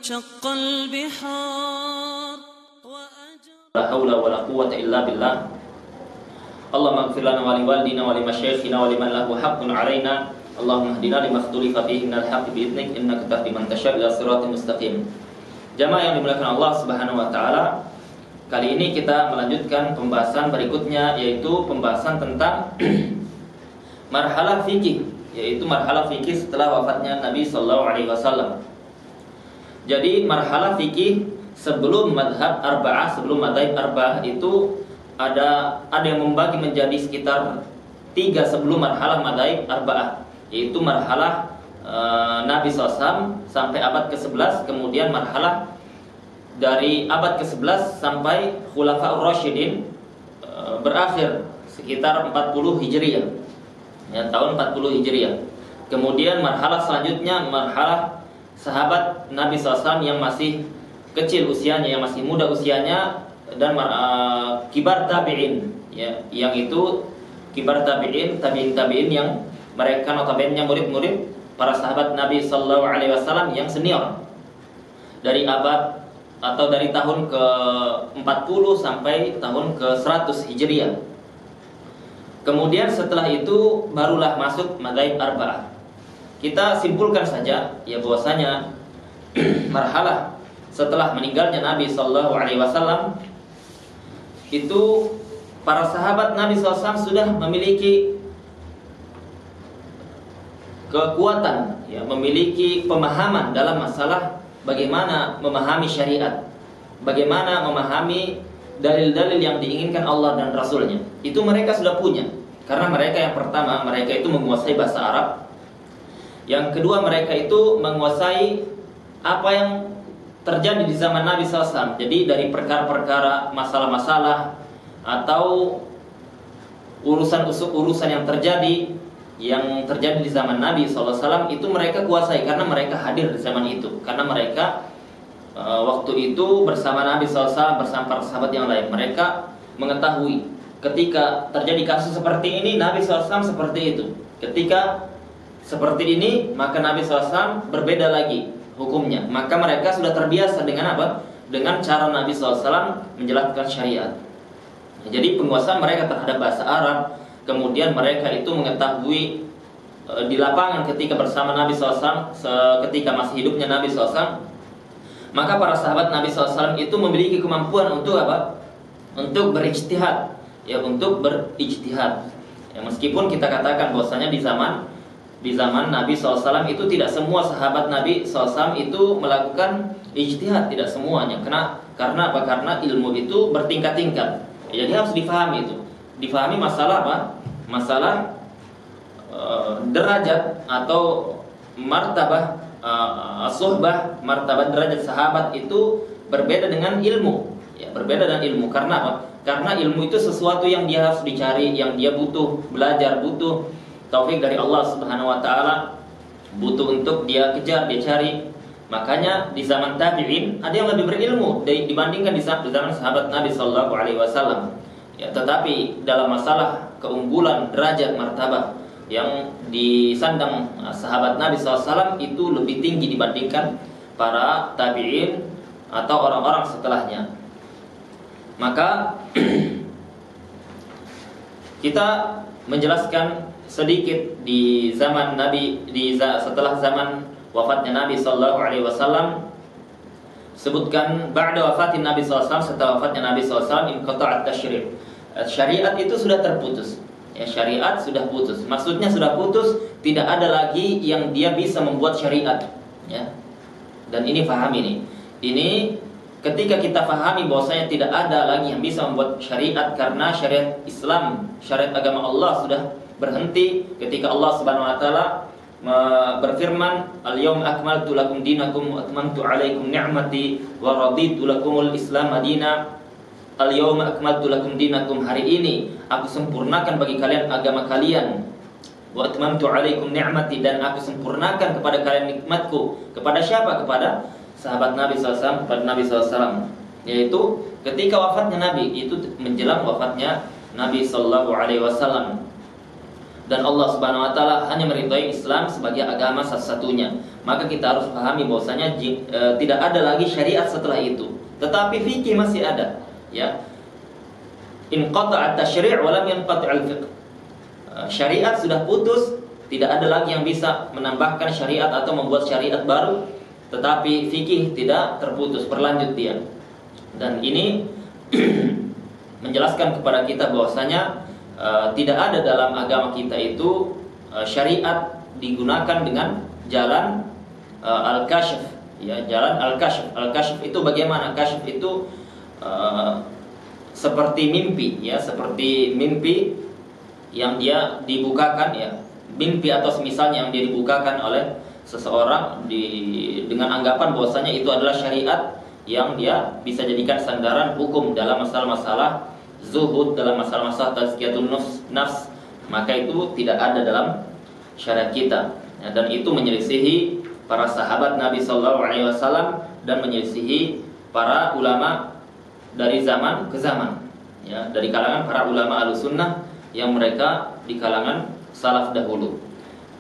شق البحار La haula wala quwwata illa billah. Allahumma ighfir lana wa liwalidina wa limasyayikhina wa liman lahu haqqun 'alaina. Allahumma hdina lima ikhtalafa fihi minal haqqi bi'idnik innaka tahdi man tasha' ila siratal mustaqim. Jamaah yang dimuliakan Allah Subhanahu wa taala, kali ini kita melanjutkan pembahasan berikutnya, yaitu pembahasan tentang marhalah fikih, yaitu marhalah fikih setelah wafatnya Nabi sallallahu alaihi wasallam. Jadi marhalah fikih sebelum madhab arba'ah, sebelum madhab arba'ah itu ada yang membagi menjadi sekitar 3 sebelum marhalah madhab arba'ah, yaitu marhalah Nabi SAW sampai abad ke-11, kemudian marhalah dari abad ke-11 sampai Khulafaur Rasyidin berakhir sekitar 40 Hijriah, ya, tahun 40 Hijriah. Kemudian marhalah selanjutnya marhalah sahabat Nabi SAW yang masih kecil usianya, yang masih muda usianya, dan kibar tabi'in, ya, yang itu kibar tabi'in, tabi'in yang mereka notabene murid-murid para sahabat Nabi sallallahu alaihi wasallam yang senior, dari abad atau dari tahun ke-40 sampai tahun ke-100 Hijriah. Kemudian setelah itu barulah masuk madzhab arba'ah. Kita simpulkan saja, ya, bahwasanya marhalah setelah meninggalnya Nabi Sallallahu Alaihi Wasallam itu para sahabat Nabi SAW sudah memiliki kekuatan, ya, memiliki pemahaman dalam masalah bagaimana memahami syariat, bagaimana memahami dalil-dalil yang diinginkan Allah dan Rasulnya. Itu mereka sudah punya, karena mereka yang pertama, mereka itu menguasai bahasa Arab. Yang kedua, mereka itu menguasai apa yang terjadi di zaman Nabi SAW. Jadi dari perkara-perkara, masalah-masalah atau urusan yang terjadi di zaman Nabi SAW itu mereka kuasai, karena mereka hadir di zaman itu, karena mereka waktu itu bersama Nabi SAW, bersama para sahabat yang lain. Mereka mengetahui ketika terjadi kasus seperti ini, Nabi SAW seperti itu. Ketika seperti ini, maka Nabi SAW berbeda lagi hukumnya. Maka mereka sudah terbiasa dengan apa? Dengan cara Nabi SAW menjelaskan syariat. Jadi penguasaan mereka terhadap bahasa Arab, kemudian mereka itu mengetahui di lapangan ketika bersama Nabi SAW, ketika masih hidupnya Nabi SAW, maka para sahabat Nabi SAW itu memiliki kemampuan untuk apa? Untuk berijtihad, ya, untuk berijtihad. Ya, meskipun kita katakan bahwasanya di zaman Nabi SAW itu tidak semua sahabat Nabi SAW itu melakukan ijtihad, tidak semuanya. Karena apa? Karena ilmu itu bertingkat-tingkat. Jadi harus difahami itu. Difahami masalah apa? Masalah derajat atau martabah suhbah, martabah derajat sahabat itu berbeda dengan ilmu. Ya, berbeda dengan ilmu. Karena apa? Karena ilmu itu sesuatu yang dia harus dicari, yang dia butuh belajar, butuh taufik dari Allah Subhanahu wa taala, butuh untuk dia kejar, dia cari. Makanya di zaman tabi'in ada yang lebih berilmu dibandingkan di zaman sahabat Nabi sallallahu alaihi wasallam. Ya, tetapi dalam masalah keunggulan derajat martabah yang disandang sahabat Nabi SAW itu lebih tinggi dibandingkan para tabi'in atau orang-orang setelahnya. Maka kita menjelaskan sedikit di zaman Nabi, setelah zaman wafatnya Nabi sallallahu alaihi wasallam, sebutkan ba'da wafatin Nabi sallallahu alaihi wasallam, setelah wafatnya Nabi sallallahu alaihi wasallam, inqata'at tasyri'. Syariat itu sudah terputus. Ya, syariat sudah putus. Maksudnya sudah putus, tidak ada lagi yang dia bisa membuat syariat, ya. Dan ini pahami nih. Ini ketika kita pahami bahwasanya tidak ada lagi yang bisa membuat syariat, karena syariat Islam, syariat agama Allah sudah berhenti ketika Allah Subhanahu wa taala berfirman, "Al-yauma akmaltu lakum dinakum wa atmamtu 'alaikum ni'mati wa raditu lakumul Islam madina." Al-yauma akmaltu lakum dinakum, hari ini aku sempurnakan bagi kalian agama kalian. Wa atmamtu 'alaikum ni'mati, dan aku sempurnakan kepada kalian nikmatku. Kepada siapa? Kepada sahabat Nabi SAW, kepada Nabi SAW. Yaitu ketika wafatnya Nabi, itu menjelang wafatnya Nabi sallallahu alaihi wasallam. dan Allah Subhanahu wa taala hanya meridhai Islam sebagai agama satu-satunya. Maka kita harus pahami bahwasanya tidak ada lagi syariat setelah itu. Tetapi fikih masih ada, ya. In qata'a at-tasyri' wa lam yanqati' al-fiqh. Syariat sudah putus, tidak ada lagi yang bisa menambahkan syariat atau membuat syariat baru, tetapi fikih tidak terputus, berlanjut dia. Dan ini menjelaskan kepada kita bahwasanya tidak ada dalam agama kita itu syariat digunakan dengan jalan al-kasyf, ya, jalan al-kasyf. Al-kasyf itu bagaimana? Kasyf itu seperti mimpi, ya, seperti mimpi yang dia dibukakan, ya, mimpi atau semisalnya yang dia dibukakan oleh seseorang dengan anggapan bahwasanya itu adalah syariat yang dia bisa jadikan sandaran hukum dalam masalah-masalah zuhud, dalam masalah-masalah tazkiyatun nafs, maka itu tidak ada dalam syariat kita, ya, dan itu menyelisihi para sahabat Nabi Sallallahu Alaihi Wasallam dan menyelisihi para ulama dari zaman ke zaman, ya, dari kalangan para ulama Ahlussunnah yang mereka di kalangan salaf dahulu.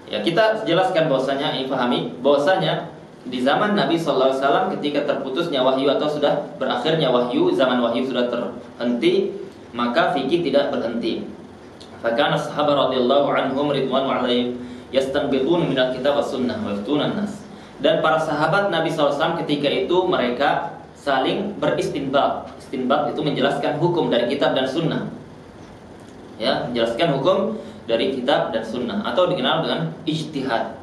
Ya, kita jelaskan bahwasanya, ini pahami bahwasanya di zaman Nabi Sallallahu Alaihi Wasallam ketika terputusnya wahyu atau sudah berakhirnya wahyu, zaman wahyu sudah terhenti, maka fikih tidak berhenti. Fakana sahabat radhiyallahu anhum ridwanu alaihim yastanbitun minal kitab was sunnah wa yaftunan nas. Dan para sahabat Nabi SAW ketika itu mereka saling beristinbat. Istinbat itu menjelaskan hukum dari kitab dan sunnah, ya, menjelaskan hukum dari kitab dan sunnah, atau dikenal dengan ijtihad.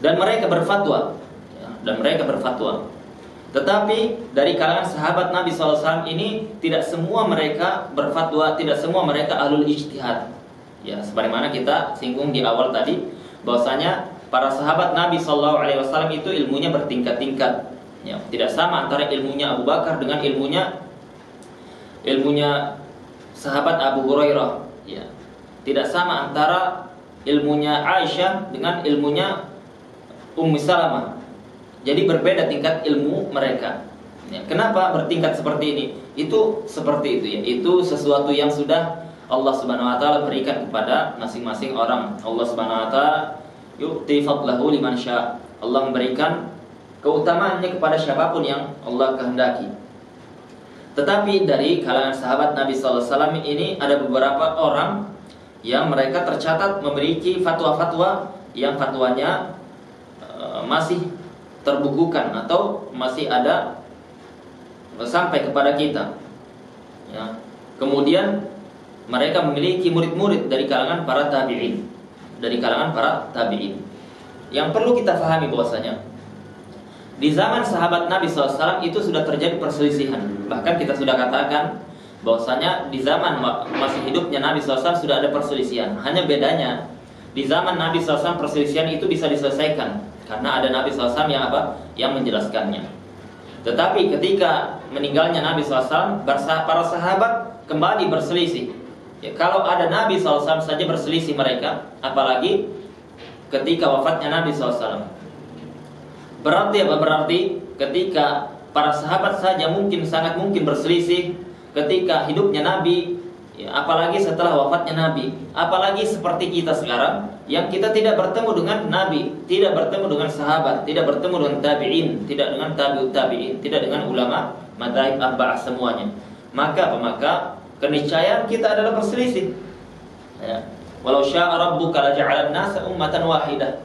Dan mereka berfatwa, ya, dan mereka berfatwa. Tetapi dari kalangan sahabat Nabi SAW ini tidak semua mereka berfatwa, tidak semua mereka ahlul ijtihad. Ya, sebagaimana kita singgung di awal tadi, bahwasanya para sahabat Nabi SAW itu ilmunya bertingkat-tingkat. Ya, tidak sama antara ilmunya Abu Bakar dengan ilmunya sahabat Abu Hurairah. Ya, tidak sama antara ilmunya Aisyah dengan ilmunya Ummu Salamah. Jadi berbeda tingkat ilmu mereka. Ya, kenapa bertingkat seperti ini? Itu seperti itu, ya. Itu sesuatu yang sudah Allah Subhanahu wa taala berikan kepada masing-masing orang. Allah Subhanahu wa taala yu'ti fadlahu liman syaa. Allah memberikan keutamaannya kepada siapapun yang Allah kehendaki. Tetapi dari kalangan sahabat Nabi sallallahu alaihi wasallam ini ada beberapa orang yang mereka tercatat memiliki fatwa-fatwa yang fatwanya masih terbukukan atau masih ada sampai kepada kita, ya. Kemudian mereka memiliki murid-murid dari kalangan para tabi'in, Yang perlu kita pahami bahwasanya di zaman sahabat Nabi SAW itu sudah terjadi perselisihan. Bahkan kita sudah katakan bahwasanya di zaman masih hidupnya Nabi SAW sudah ada perselisihan. Hanya bedanya di zaman Nabi SAW perselisihan itu bisa diselesaikan karena ada Nabi SAW yang yang menjelaskannya. Tetapi ketika meninggalnya Nabi SAW, para sahabat kembali berselisih. Ya, kalau ada Nabi SAW saja berselisih mereka, apalagi ketika wafatnya Nabi SAW. Berarti apa? Berarti ketika para sahabat saja sangat mungkin berselisih ketika hidupnya Nabi, ya, apalagi setelah wafatnya Nabi. Apalagi seperti kita sekarang yang kita tidak bertemu dengan Nabi, tidak bertemu dengan sahabat, tidak bertemu dengan tabi'in, tidak dengan tabi'ut tabi'in, tidak dengan ulama madzhab arba'ah semuanya. Maka keniscayaan kita adalah berselisih. Ya. Walau syaa rabbuka laja'alan nasa ummatan wahidah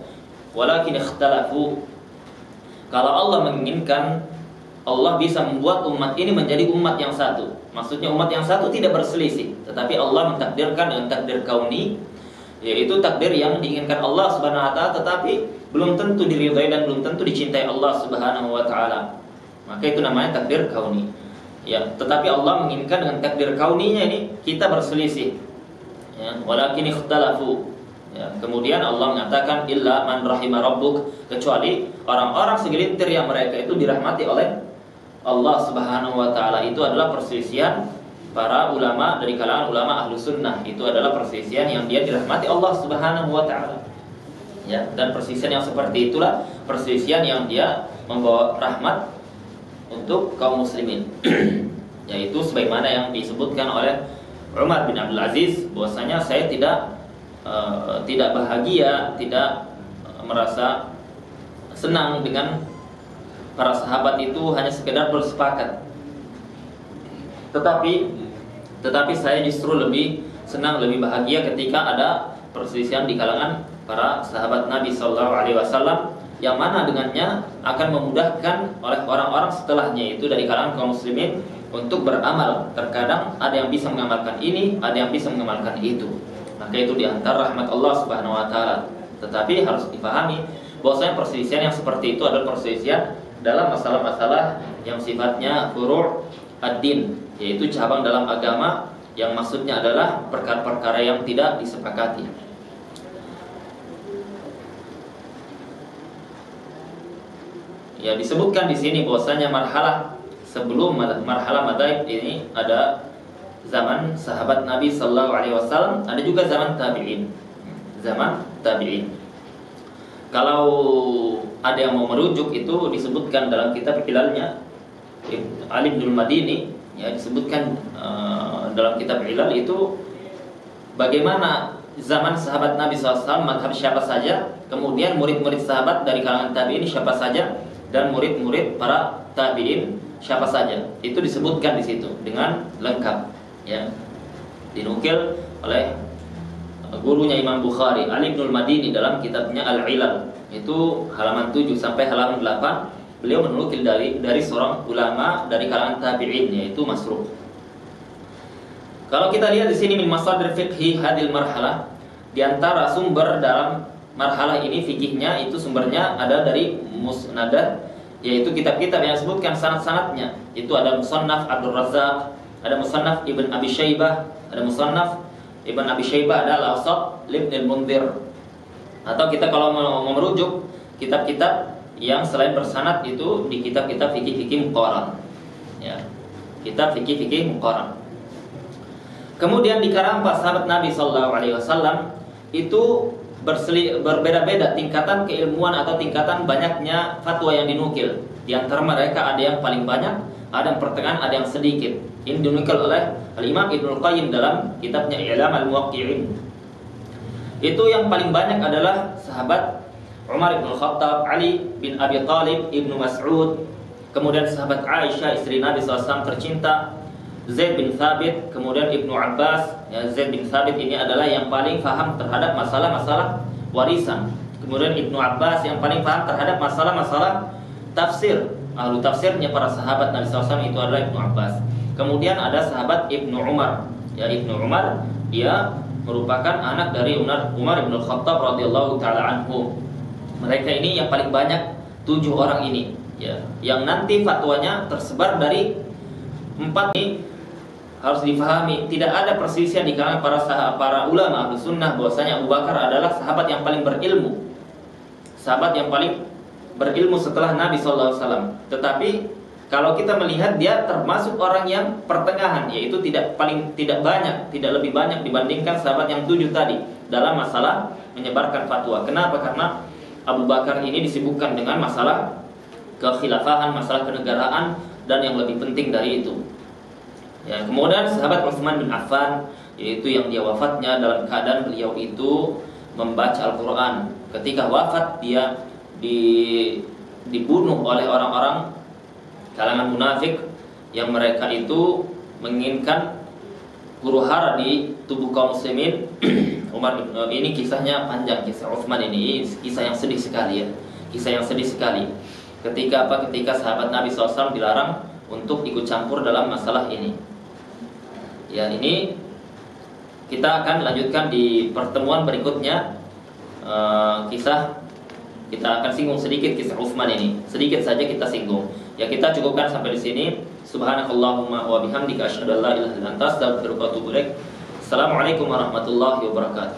walakin ikhtalafu. Kalau Allah menginginkan, Allah bisa membuat umat ini menjadi umat yang satu. Maksudnya umat yang satu tidak berselisih, tetapi Allah mentakdirkan dengan takdir kauni, yaitu takdir yang diinginkan Allah Subhanahu wa taala, tetapi belum tentu diridhai dan belum tentu dicintai Allah Subhanahu wa taala. Maka itu namanya takdir kauni. Ya, tetapi Allah menginginkan dengan takdir kauninya ini kita berselisih. Ya, walakin ikhtalafu. Ya, kemudian Allah mengatakan illa man rahima rabbuk, kecuali orang-orang segelintir yang mereka itu dirahmati oleh Allah Subhanahu wa taala. Itu adalah perselisihan para ulama dari kalangan ulama Ahlussunnah. Itu adalah perselisihan yang dia dirahmati Allah Subhanahu wa taala. Ya, dan perselisihan yang seperti itulah perselisihan yang dia membawa rahmat untuk kaum muslimin. Yaitu sebagaimana yang disebutkan oleh Umar bin Abdul Aziz, bahwasanya saya tidak tidak bahagia, tidak merasa senang dengan para sahabat itu hanya sekedar bersepakat. Tetapi saya justru lebih senang, lebih bahagia ketika ada perselisihan di kalangan para sahabat Nabi SAW, yang mana dengannya akan memudahkan oleh orang-orang setelahnya itu dari kalangan kaum muslimin untuk beramal. Terkadang ada yang bisa mengamalkan ini, ada yang bisa mengamalkan itu. Maka itu diantara rahmat Allah Subhanahu Wa Taala. Tetapi harus dipahami bahwasanya perselisihan yang seperti itu adalah perselisihan dalam masalah-masalah yang sifatnya furu' ad-din, yaitu cabang dalam agama, yang maksudnya adalah perkara-perkara yang tidak disepakati. Ya, disebutkan di sini bahwasanya marhalah sebelum marhalah madzhab ini ada zaman sahabat Nabi sallallahu alaihi wasallam, ada juga zaman tabi'in. Zaman tabi'in. Kalau ada yang mau merujuk itu disebutkan dalam kitab Hilalnya Ali bin Madini, ya, disebutkan dalam kitab Hilal itu bagaimana zaman sahabat Nabi SAW, madhab siapa saja, kemudian murid-murid sahabat dari kalangan tabi'in siapa saja, dan murid-murid para tabi'in siapa saja. Itu disebutkan di situ dengan lengkap, ya. Dinukil oleh gurunya Imam Bukhari, Ali bin Madini, dalam kitabnya Al-Ilal. Itu halaman 7 sampai halaman 8. Beliau menukil dari seorang ulama dari kalangan tabi'in, yaitu Masruq. Kalau kita lihat di sini min masadir fiqhi hadil marhalah, di antara sumber dalam marhalah ini fikihnya itu sumbernya ada dari musnadah, yaitu kitab-kitab yang disebutkan sanad-sanadnya. Itu ada Musannaf Abdul Razzaq, ada Musannaf Ibn Abi Syaibah, ada Musannaf Ibn Abi Syaibah, ada Al-Awsat Ibn al-Mundhir. Atau kita kalau mau merujuk kitab-kitab yang selain bersanad itu di kitab-kitab fikih-fikih muqarrar, ya, kitab fikih-fikih muqarrar. Kemudian di kalangan para sahabat Nabi SAW itu berbeda-beda tingkatan keilmuan atau tingkatan banyaknya fatwa yang dinukil. Di antara mereka ada yang paling banyak, ada yang pertengahan, ada yang sedikit. Ini dinukil oleh Al-Imam Ibnul Qayyim dalam kitabnya I'lam al-Muwaqqi'in. Itu yang paling banyak adalah sahabat Umar bin Khattab, Ali bin Abi Thalib, Ibnu Mas'ud, kemudian sahabat Aisyah istri Nabi SAW tercinta, Zaid bin Thabit, kemudian Ibnu Abbas. Ya, Zaid bin Thabit ini adalah yang paling paham terhadap masalah-masalah warisan. Kemudian Ibnu Abbas yang paling paham terhadap masalah-masalah tafsir. Ahlu tafsirnya para sahabat Nabi SAW itu adalah Ibnu Abbas. Kemudian ada sahabat Ibnu Umar. Ya, Ibnu Umar dia merupakan anak dari Umar bin Khattab radhiyallahu taala anhu. Mereka ini yang paling banyak, 7 orang ini, ya, yang nanti fatwanya tersebar dari 4 ini. Harus difahami, tidak ada perselisihan di kalangan para ulama Ahlus Sunnah bahwasanya Abu Bakar adalah sahabat yang paling berilmu, sahabat yang paling berilmu setelah Nabi SAW. Tetapi kalau kita melihat dia termasuk orang yang pertengahan, yaitu tidak banyak, tidak lebih banyak dibandingkan sahabat yang 7 tadi dalam masalah menyebarkan fatwa. Kenapa? Karena Abu Bakar ini disibukkan dengan masalah kekhilafahan, masalah kenegaraan, dan yang lebih penting dari itu. Ya, kemudian sahabat Utsman bin Affan, yaitu yang dia wafatnya dalam keadaan beliau itu membaca Al-Quran. Ketika wafat dia dibunuh oleh orang-orang kalangan munafik yang mereka itu menginginkan huru hara di tubuh kaum muslimin. Ini kisahnya panjang, kisah Utsman ini kisah yang sedih sekali, ya. Kisah yang sedih sekali. Ketika sahabat Nabi SAW dilarang untuk ikut campur dalam masalah ini. Ya, ini kita akan lanjutkan di pertemuan berikutnya. Kita akan singgung sedikit kisah Utsman ini. Sedikit saja kita singgung. Ya, kita cukupkan sampai di sini. Subhanakallahumma wa bihamdika asyhadu an la ilaha illa anta astaghfiruka wa atubu ilaik. Assalamualaikum warahmatullahi wabarakatuh.